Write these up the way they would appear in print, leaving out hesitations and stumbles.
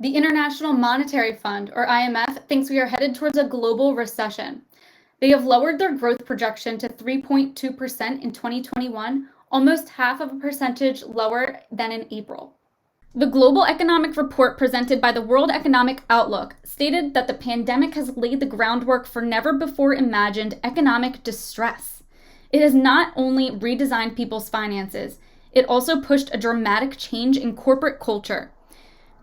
The International Monetary Fund, or IMF, thinks we are headed towards a global recession. They have lowered their growth projection to 3.2% in 2021, almost half of a percentage lower than in April. The global economic report presented by the World Economic Outlook stated that the pandemic has laid the groundwork for never-before-imagined economic distress. It has not only redesigned people's finances, it also pushed a dramatic change in corporate culture.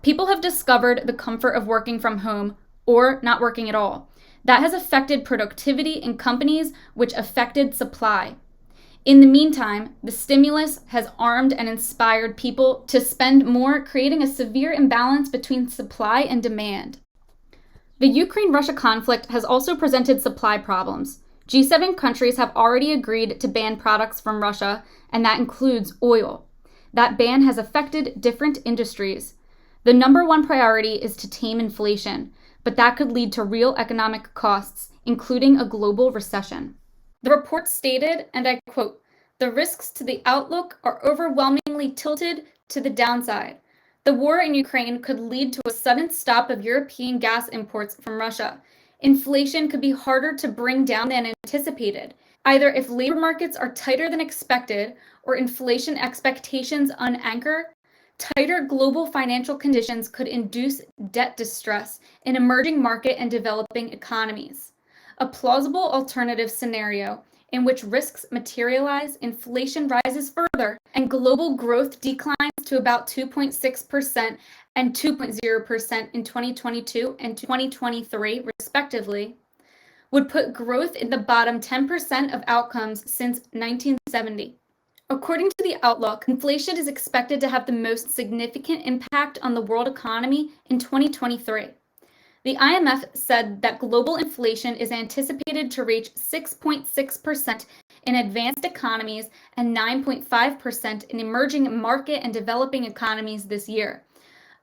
People have discovered the comfort of working from home or not working at all. That has affected productivity in companies, which affected supply. In the meantime, the stimulus has armed and inspired people to spend more, creating a severe imbalance between supply and demand. The Ukraine-Russia conflict has also presented supply problems. G7 countries have already agreed to ban products from Russia, and that includes oil. That ban has affected different industries. The number one priority is to tame inflation, but that could lead to real economic costs, including a global recession. The report stated, and I quote, "The risks to the outlook are overwhelmingly tilted to the downside. The war in Ukraine could lead to a sudden stop of European gas imports from Russia. Inflation could be harder to bring down than anticipated, either if labor markets are tighter than expected or inflation expectations unanchor. Tighter global financial conditions could induce debt distress in emerging market and developing economies. A plausible alternative scenario in which risks materialize, inflation rises further, and global growth declines to about 2.6% and 2.0% in 2022 and 2023, respectively, would put growth in the bottom 10% of outcomes since 1970. According to the Outlook, inflation is expected to have the most significant impact on the world economy in 2023. The IMF said that global inflation is anticipated to reach 6.6% in advanced economies and 9.5% in emerging market and developing economies this year,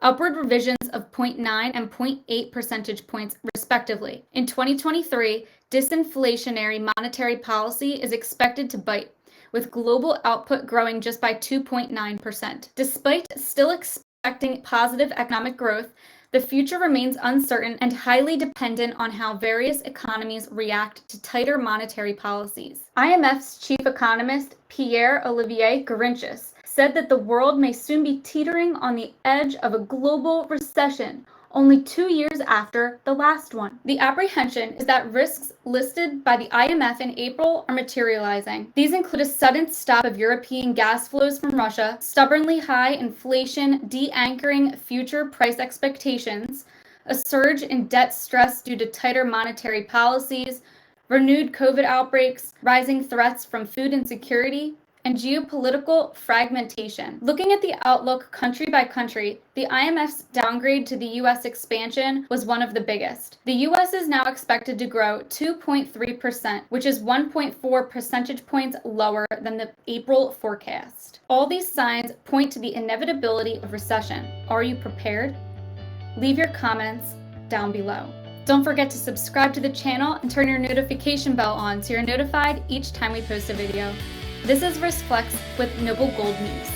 upward revisions of 0.9 and 0.8 percentage points, respectively. In 2023, disinflationary monetary policy is expected to bite, with global output growing just by 2.9%. Despite still expecting positive economic growth, the future remains uncertain and highly dependent on how various economies react to tighter monetary policies. IMF's chief economist, Pierre-Olivier Gourinchas, said that the world may soon be teetering on the edge of a global recession, only 2 years after the last one. The apprehension is that risks listed by the IMF in April are materializing. These include a sudden stop of European gas flows from Russia, stubbornly high inflation de-anchoring future price expectations, a surge in debt stress due to tighter monetary policies, renewed COVID outbreaks, rising threats from food insecurity, and geopolitical fragmentation. Looking at the outlook country by country, the IMF's downgrade to the U.S. expansion was one of the biggest. The U.S. is now expected to grow 2.3%, which is 1.4 percentage points lower than the April forecast. All these signs point to the inevitability of recession. Are you prepared? Leave your comments down below. Don't forget to subscribe to the channel and turn your notification bell on so you're notified each time we post a video. This is RiskFlex with Noble Gold News.